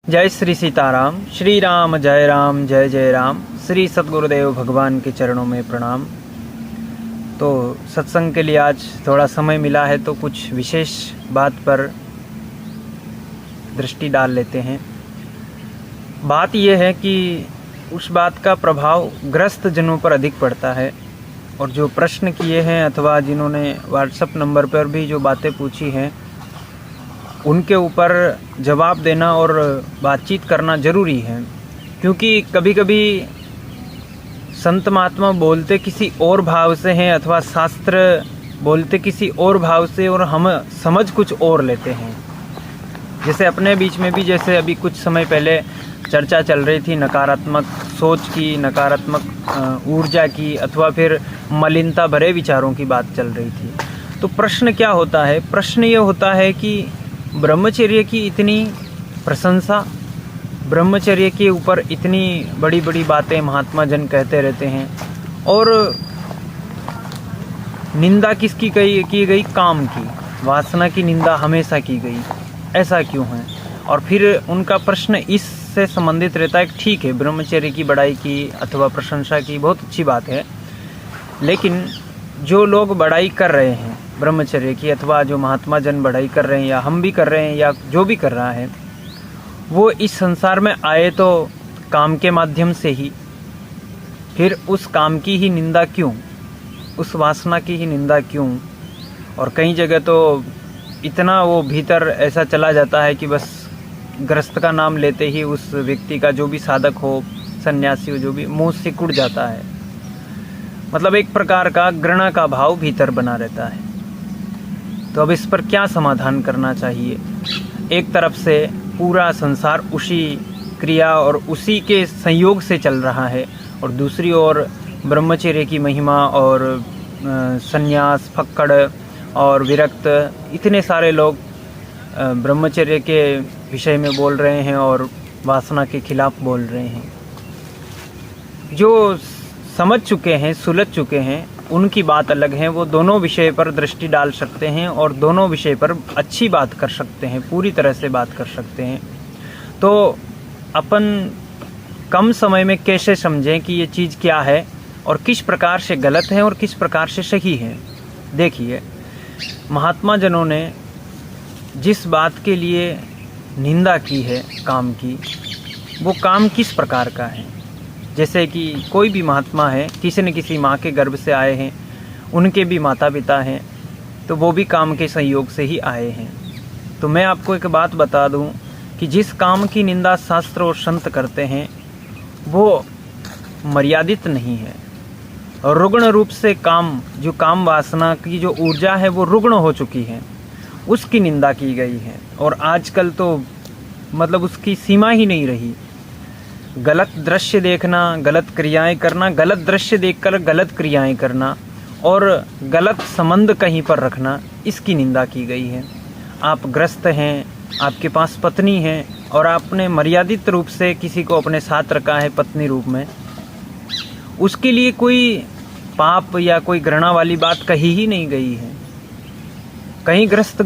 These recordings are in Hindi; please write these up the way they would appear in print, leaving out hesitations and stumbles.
जय श्री सीताराम। श्री राम जय राम जय जय राम। श्री सद्गुरुदेव भगवान के चरणों में प्रणाम। तो सत्संग के लिए आज थोड़ा समय मिला है तो कुछ विशेष बात पर दृष्टि डाल लेते हैं। बात यह है कि उस बात का प्रभाव ग्रस्त जनों पर अधिक पड़ता है, और जो प्रश्न किए हैं अथवा जिन्होंने व्हाट्सएप नंबर पर भी जो बातें पूछी हैं उनके ऊपर जवाब देना और बातचीत करना ज़रूरी है। क्योंकि कभी कभी संत महात्मा बोलते किसी और भाव से हैं अथवा शास्त्र बोलते किसी और भाव से, और हम समझ कुछ और लेते हैं। जैसे अपने बीच में भी जैसे अभी कुछ समय पहले चर्चा चल रही थी नकारात्मक सोच की, नकारात्मक ऊर्जा की, अथवा फिर मलिनता भरे विचारों की बात चल रही थी। तो प्रश्न क्या होता है? प्रश्न ये होता है कि ब्रह्मचर्य की इतनी प्रशंसा, ब्रह्मचर्य के ऊपर इतनी बड़ी बड़ी बातें महात्मा जन कहते रहते हैं, और निंदा किसकी की गई? काम की, वासना की निंदा हमेशा की गई। ऐसा क्यों है? और फिर उनका प्रश्न इससे संबंधित रहता है। ठीक है, ब्रह्मचर्य की बड़ाई की अथवा प्रशंसा की बहुत अच्छी बात है, लेकिन जो लोग बड़ाई कर रहे हैं ब्रह्मचर्य की, अथवा जो महात्मा जन बड़ाई कर रहे हैं या हम भी कर रहे हैं या जो भी कर रहा है, वो इस संसार में आए तो काम के माध्यम से ही, फिर उस काम की ही निंदा क्यों? उस वासना की ही निंदा क्यों? और कई जगह तो इतना वो भीतर ऐसा चला जाता है कि बस ग्रस्त का नाम लेते ही उस व्यक्ति का, जो भी साधक हो, सन्यासी हो, जो भी, मुंह सिकुड़ जाता है। मतलब एक प्रकार का घृणा का भाव भीतर बना रहता है। तो अब इस पर क्या समाधान करना चाहिए? एक तरफ से पूरा संसार उसी क्रिया और उसी के संयोग से चल रहा है, और दूसरी ओर ब्रह्मचर्य की महिमा और संन्यास, फक्कड़ और विरक्त, इतने सारे लोग ब्रह्मचर्य के विषय में बोल रहे हैं और वासना के खिलाफ बोल रहे हैं। जो समझ चुके हैं, सुलझ चुके हैं, उनकी बात अलग है। वो दोनों विषय पर दृष्टि डाल सकते हैं और दोनों विषय पर अच्छी बात कर सकते हैं, पूरी तरह से बात कर सकते हैं। तो अपन कम समय में कैसे समझें कि ये चीज़ क्या है और किस प्रकार से गलत है और किस प्रकार से सही है? देखिए, महात्मा जनों ने जिस बात के लिए निंदा की है काम की, वो काम किस प्रकार का है? जैसे कि कोई भी महात्मा है, किसी न किसी माँ के गर्भ से आए हैं, उनके भी माता पिता हैं, तो वो भी काम के संयोग से ही आए हैं। तो मैं आपको एक बात बता दूं कि जिस काम की निंदा शास्त्र और संत करते हैं वो मर्यादित नहीं है, और रुग्ण रूप से काम, जो काम वासना की जो ऊर्जा है वो रुग्ण हो चुकी है, उसकी निंदा की गई है। और आजकल तो मतलब उसकी सीमा ही नहीं रही। गलत दृश्य देखना, गलत क्रियाएं करना, गलत दृश्य देखकर गलत क्रियाएं करना, और गलत संबंध कहीं पर रखना, इसकी निंदा की गई है। आप ग्रस्त हैं, आपके पास पत्नी है, और आपने मर्यादित रूप से किसी को अपने साथ रखा है पत्नी रूप में, उसके लिए कोई पाप या कोई घृणा वाली बात कही ही नहीं गई है। कहीं ग्रस्त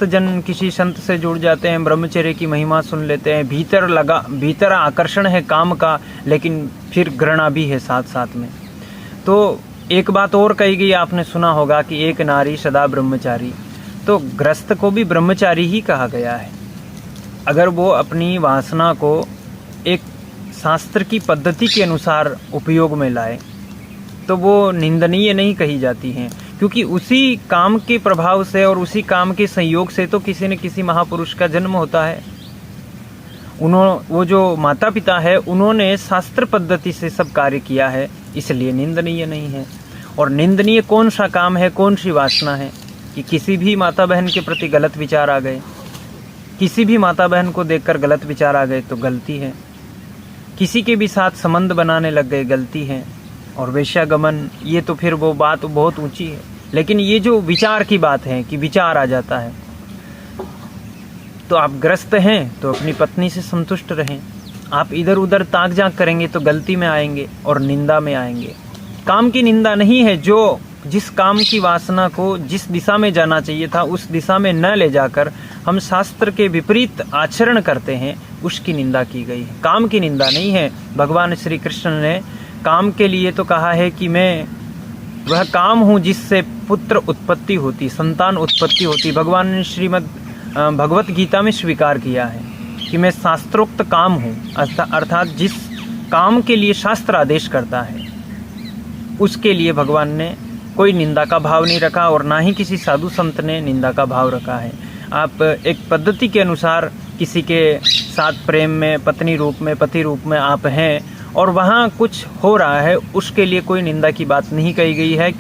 जन किसी संत से जुड़ जाते हैं, ब्रह्मचर्य की महिमा सुन लेते हैं, भीतर आकर्षण है काम का, लेकिन फिर घृणा भी है साथ साथ में। तो एक बात और कही गई, आपने सुना होगा कि एक नारी सदा ब्रह्मचारी। तो ग्रस्त को भी ब्रह्मचारी ही कहा गया है। अगर वो अपनी वासना को एक शास्त्र की पद्धति के अनुसार उपयोग में लाए तो वो निंदनीय नहीं कही जाती हैं, क्योंकि उसी काम के प्रभाव से और उसी काम के संयोग से तो किसी न किसी महापुरुष का जन्म होता है। वो जो माता पिता है, उन्होंने शास्त्र पद्धति से सब कार्य किया है, इसलिए निंदनीय नहीं है। और निंदनीय कौन सा काम है, कौन सी वासना है? कि किसी भी माता बहन के प्रति गलत विचार आ गए, किसी भी माता बहन को देखकर गलत विचार आ गए तो गलती है। किसी के भी साथ संबंध बनाने लग गए, गलती है। और वेश्यागमन, ये तो फिर वो बात बहुत ऊंची है। लेकिन ये जो विचार की बात है कि विचार आ जाता है, तो आप ग्रस्त हैं तो अपनी पत्नी से संतुष्ट रहें। आप इधर उधर ताक झांक करेंगे तो गलती में आएंगे और निंदा में आएंगे। काम की निंदा नहीं है, जो जिस काम की वासना को जिस दिशा में जाना चाहिए था उस दिशा में न ले जाकर हम शास्त्र के विपरीत आचरण करते हैं, उसकी निंदा की गई है। काम की निंदा नहीं है। भगवान श्री कृष्ण ने काम के लिए तो कहा है कि मैं वह काम हूँ जिससे पुत्र उत्पत्ति होती, संतान उत्पत्ति होती। भगवान ने श्रीमद् भगवत गीता में स्वीकार किया है कि मैं शास्त्रोक्त काम हूँ, अर्थात जिस काम के लिए शास्त्र आदेश करता है उसके लिए भगवान ने कोई निंदा का भाव नहीं रखा और ना ही किसी साधु संत ने निंदा का भाव रखा है। आप एक पद्धति के अनुसार किसी के साथ प्रेम में पत्नी रूप में पति रूप में आप हैं और वहाँ कुछ हो रहा है, उसके लिए कोई निंदा की बात नहीं कही गई है।